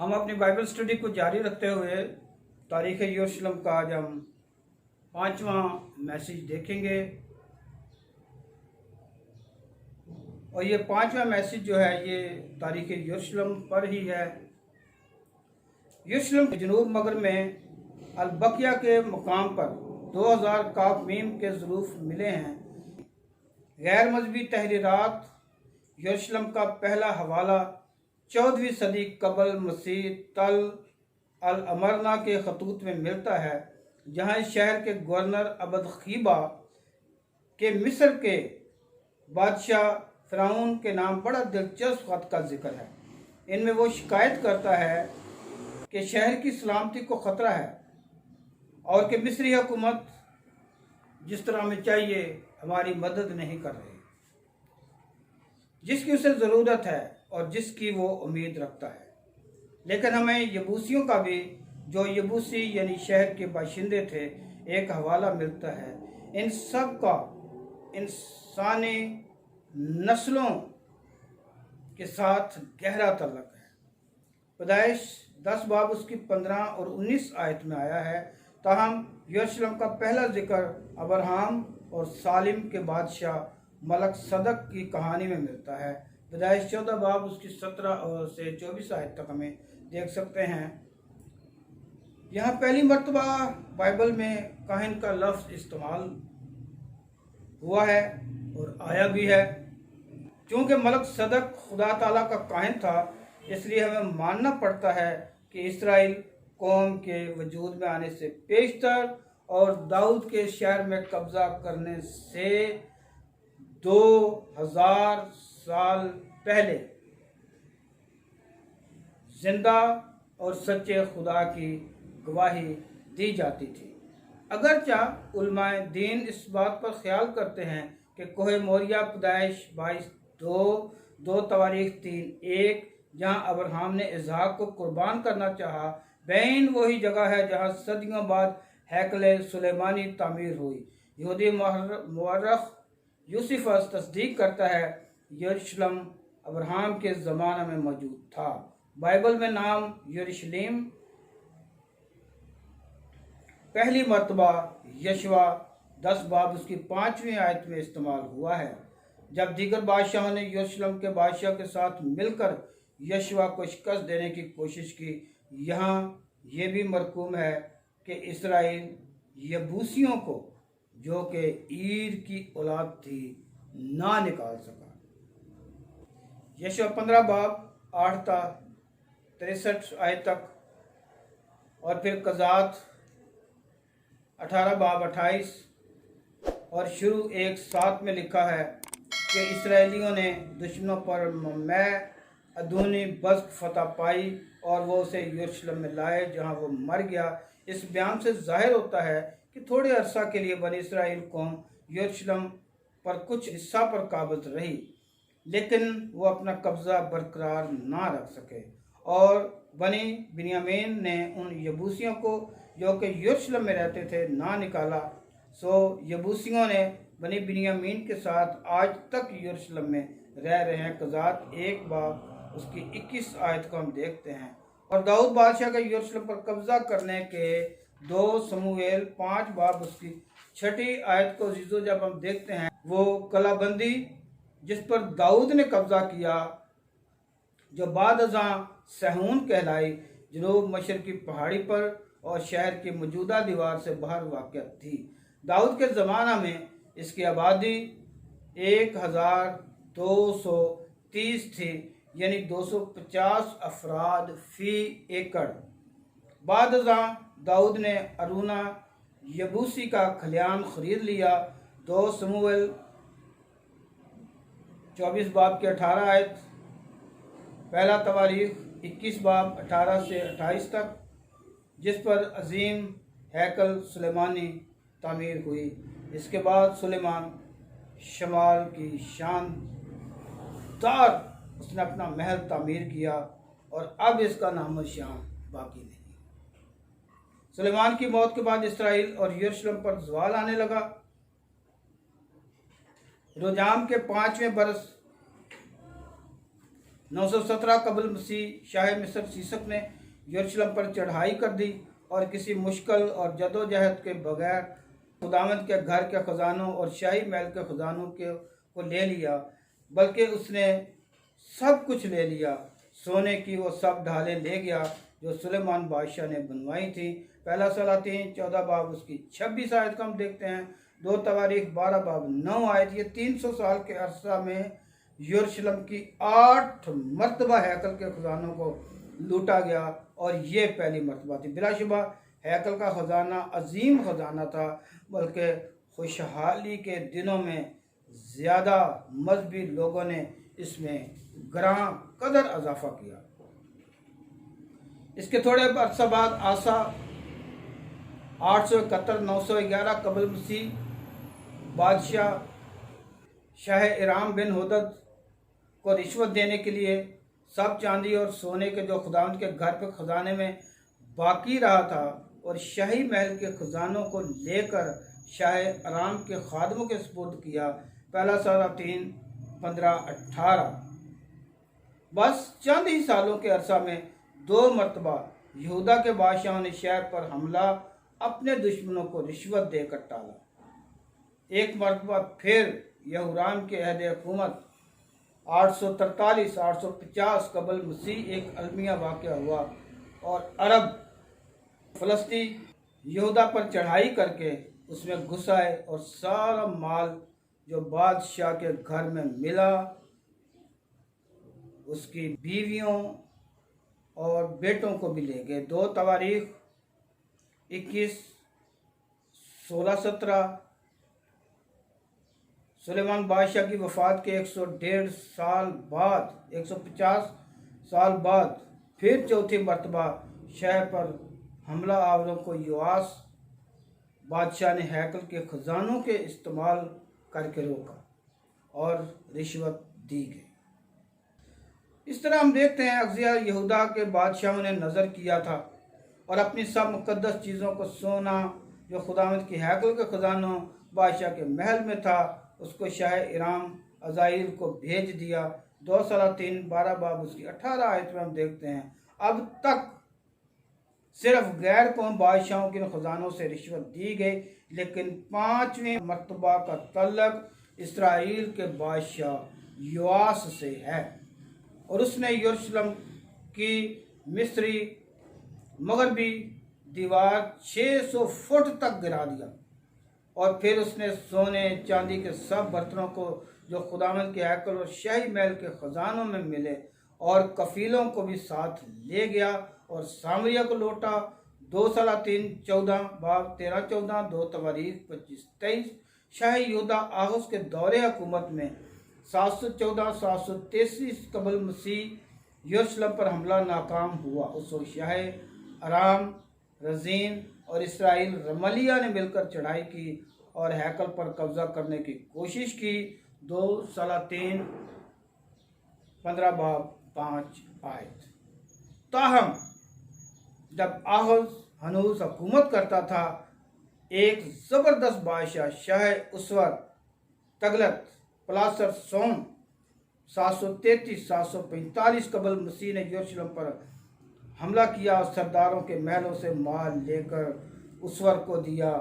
हम अपनी Bible study को जारी रखते हुए तारीख़ यरूशलेम का आज हम 5वां मैसेज देखेंगे। और ये 5वां मैसेज जो है ये तारीख़ यरूशलेम पर ही है। यरूशलेम के जनूब मगर में अल-बकिया के मुकाम पर 2000 काफ मीम के ज़रूफ मिले हैं। गैर मजहबी तहरीरात यरूशलेम का पहला हवाला 14वीं सदी कबल मसीह तल अल अमरना के खतूत में मिलता है, जहाँ इस शहर के गवर्नर अबद खीबा के मिस्र के बादशाह फ़िरौन के नाम बड़ा दिलचस्प खत का जिक्र है। इनमें वो शिकायत करता है कि शहर की सलामती को ख़तरा है और कि मिस्री हुकूमत जिस तरह हमें चाहिए हमारी मदद नहीं कर रही, जिसकी उसे ज़रूरत है और जिसकी वो उम्मीद रखता है। लेकिन हमें यबूसियों का भी, जो यबूसी यानी शहर के बाशिंदे थे, एक हवाला मिलता है। इन सब का इंसानी नस्लों के साथ गहरा तल्लुक़ है। पैदाइश 10 बाब उसकी 15 और 19 आयत में आया है। ताहम यरूशलेम का पहला जिक्र अब्राहम और सालिम के बादशाह मलक सदक की कहानी में मिलता है। पैदाइश 14 बाब उसकी 17 से 24 आयत तक हमें देख सकते हैं। यहाँ पहली मर्तबा बाइबल में काहिन का लफ्ज़ इस्तेमाल हुआ है और आया भी है। क्योंकि मलक सदक खुदा ताला का काहिन था, इसलिए हमें मानना पड़ता है कि इसराइल कौम के वजूद में आने से पेशतर और दाऊद के शहर में कब्ज़ा करने से 2000 साल पहले जिंदा और सच्चे खुदा की गवाही दी जाती थी। अगरचा उलमाए दीन इस बात पर ख्याल करते हैं कि कोहे मोरिया पैदाइश 22:2 तवारीख 3:1 जहाँ अब्राहम ने इसहाक को कुर्बान करना चाहा, बैन वही जगह है जहाँ सदियों बाद हैकले सुलेमानी तामीर हुई। यहूदी मुअर्रिख यूसुफस तस्दीक करता है यरूशलेम अब्राहम के ज़माना में मौजूद था। बाइबल में नाम यरूशलेम पहली मर्तबा यशवा 10 बाब उसकी 5वीं आयत में इस्तेमाल हुआ है। जब दीगर बादशाहों ने यरूशलेम के बादशाह के साथ मिलकर यशवा को शिकस्त देने की कोशिश की, यहाँ ये भी मरकूम है कि इसराइल यबूसियों को, जो कि ईर की औलाद थी, ना निकाल सका। यशवा 15 बाब 8 था 63 आयत तक, और फिर कज़ात 18 बाब 28 और शुरू 1:7 में लिखा है कि इसराइलियों ने दुश्मनों पर मैं अदूनी बज़्क फतह पाई और वो उसे यरूशलेम में लाए जहाँ वो मर गया। इस बयान से जाहिर होता है कि थोड़े अरसा के लिए बनी इसराइल कौम यरूशलेम पर कुछ हिस्सा पर काबिज रही, लेकिन वो अपना कब्ज़ा बरकरार ना रख सके और बनी बिन्यामीन ने उन यबूसियों को, जो कि यरूशलेम में रहते थे, ना निकाला। सो यबूसियों ने बनी बिन्यामीन के साथ आज तक यरूशलेम में रह रहे हैं। कज़ात 1 बाब उसकी 21 आयत को हम देखते हैं। और दाऊद बादशाह का यरूशलेम पर कब्ज़ा करने के 2 समूएल 5 बाब उसकी 6ठी आयत को जीजो जब हम देखते हैं, वो कलाबंदी जिस पर दाऊद ने कब्ज़ा किया, जो बाद अज़ां सहून कहलाई, जनूब मशरकी पहाड़ी पर और शहर की मौजूदा दीवार से बाहर वाक़या थी। दाऊद के ज़माना में इसकी आबादी 1230 थी, यानी 250 अफराद फ़ी एकड़। बाद अज़ां दाऊद ने अरूना यबूसी का खलियान ख़रीद लिया। 2 समूएल 24 बाब के 18 आयत, पहला तवारीख 21 बाब 18 से 28 तक, जिस पर अजीम हैकल सुलेमानी तामीर हुई। इसके बाद सुलेमान शमाल की शानदार उसने अपना महल तामीर किया और अब इसका नामो शान बाकी नहीं। सुलेमान की मौत के बाद इसराइल और यरूशलेम पर ज़वाल आने लगा। रोजाम के 5वें बरस 917 कबल मसीह शाह मिस्र शीशक ने यरूशलेम पर चढ़ाई कर दी और किसी मुश्किल और जदोजहद के बगैर खुदावंद के घर के खजानों और शाही महल के खजानों को ले लिया, बल्कि उसने सब कुछ ले लिया। सोने की वो सब ढालें ले गया जो सुलेमान बादशाह ने बनवाई थी। पहला सलातीन 14 बाब उसकी 26 आयत को हम देखते हैं। 2 तवारीख 12 बाब 9 आयत। ये 300 साल के अरसा में यरूशलेम की 8 मरतबा हैकल के खजानों को लूटा गया और ये पहली मरतबा थी। बिलाशुबा हैकल का खजाना अजीम खजाना था, बल्कि खुशहाली के दिनों में ज़्यादा मजहबी लोगों ने इसमें ग्रां कदर इजाफा किया। इसके थोड़े अरसा बाद आसा 871-911 कबल मसीह बादशाह शाह इराम बिन हुदद को रिश्वत देने के लिए सब चांदी और सोने के जो खुदावंद के घर पे खजाने में बाकी रहा था और शाही महल के खजानों को लेकर शाह इराम के खादमों के सुपुर्द किया। पहला सलातीन 15-18। बस चंद ही सालों के अरसा में 2 मरतबा यहूदा के बादशाहों ने शहर पर हमला अपने दुश्मनों को रिश्वत देकर टाला। एक मरतबा फिर यहूराम के अहद हुकूमत 843-850 कबल मसीह एक अलमिया वाक़या हुआ और अरब फलस्ती यहूदा पर चढ़ाई करके उसमें घुस आए और सारा माल जो बादशाह के घर में मिला, उसकी बीवियों और बेटों को भी ले गए। 2 तवारीख 21, 16-17। सुलेमान बादशाह की वफ़ात के 150 साल बाद 150 साल बाद फिर चौथी मरतबा शहर पर हमला आवरों को योआस बादशाह ने हैकल के खजानों के इस्तेमाल करके रोका और रिश्वत दी गई। इस तरह हम देखते हैं अगजिया यहूदा के बादशाहों ने नज़र किया था और अपनी सब मुकद्दस चीज़ों को सोना जो खुदावंद की हैकल के खजानों बादशाह के महल में था उसको शाह इराम अज़ाइल को भेज दिया। 2 सलातीन 12 बाब उसकी 18 आयत में हम देखते हैं अब तक सिर्फ गैर कौम बादशाहों के खजानों से रिश्वत दी गई, लेकिन 5वें मरतबा का तल्लक इसराइल के बादशाह योआस से है और उसने यरूशलेम की मिस्री मगरबी दीवार 600 फुट तक गिरा दिया और फिर उसने सोने चांदी के सब बर्तनों को जो खुदावंद के हैकल और शाही महल के खजानों में मिले और कफीलों को भी साथ ले गया और सामरिया को लौटा। 2 सलातीन 14 बाब 13-14, 2 तवारीख 25-23। शाह यहूदा आगस के दौरे हुकूमत में 714-733 कबल मसीह यरूशलेम पर हमला नाकाम हुआ। उस वक्त शाह अराम, रजीन और इसराइल रमलिया ने मिलकर चढ़ाई की और हैकल पर कब्जा करने की कोशिश की। 2 सलातीन 15 बाब 5 आयत। ताहम जब आहज हनूस हुकूमत करता था, एक ज़बरदस्त बादशाह शाह उसवर तगलत पलासर सोम 733-745 कबल मसीह ने यरूशलेम पर हमला किया और सरदारों के महलों से माल लेकर उसवर को दिया,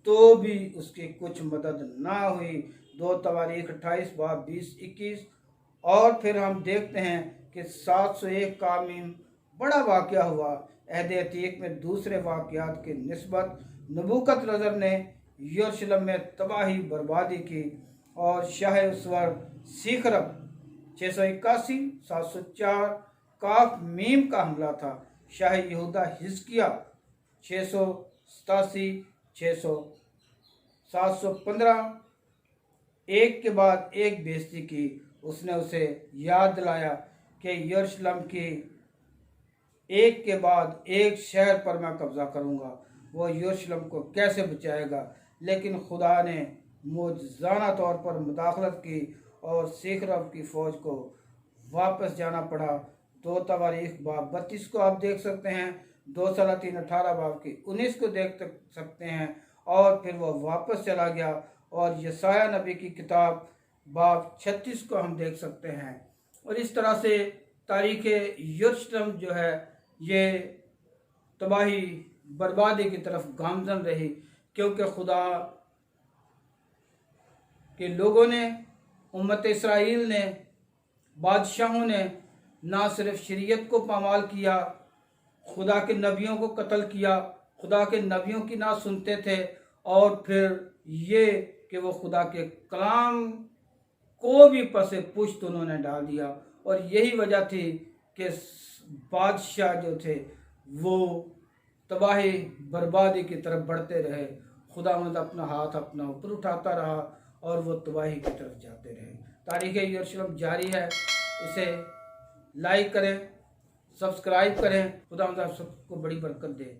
तो भी उसकी कुछ मदद ना हुई। 2 तवारीख 28 बाब 20-21। और फिर हम देखते हैं कि 701 का मीम बड़ा वाक़या हुआ। अहद अतीक में दूसरे वाक़यात की निस्बत नबूकदनेस्सर ने यरूशलेम में तबाही बर्बादी की और शाह उसवर सीखरब 681-704 काफ मीम का हमला था। शाह यहूदा हिजकिया 687-715 एक के बाद एक बेइज्जती की। उसने उसे याद दिलाया कि यरूशलेम की एक के बाद एक शहर पर मैं कब्जा करूंगा, वो यरूशलेम को कैसे बचाएगा। लेकिन खुदा ने मुआजिज़ाना तौर पर मुदाखलत की और सीखरब की फ़ौज को वापस जाना पड़ा। 2 तवारीख बाब 32 को आप देख सकते हैं, 2 सलातीन 18 बाब की 19 को देख सकते हैं और फिर वह वापस चला गया। और यसाया नबी की किताब बाब 36 को हम देख सकते हैं और इस तरह से तारीख यरूशलेम जो है ये तबाही बर्बादी की तरफ गामजन रही, क्योंकि खुदा के लोगों ने, उम्मत इसराइल ने, बादशाहों ने ना सिर्फ शरीयत को पामाल किया, खुदा के नबियों को कत्ल किया, खुदा के नबियों की ना सुनते थे, और फिर ये कि वो खुदा के कलाम को भी पसे पुश्त उन्होंने डाल दिया। और यही वजह थी कि बादशाह जो थे वो तबाही बर्बादी की तरफ बढ़ते रहे। खुदावंद अपना हाथ अपना ऊपर उठाता रहा और वो तबाही की तरफ जाते रहे। तारीख यरूशलेम जारी है, इसे लाइक करें, सब्सक्राइब करें। खुदावंद आप सबको बड़ी बरकत दे।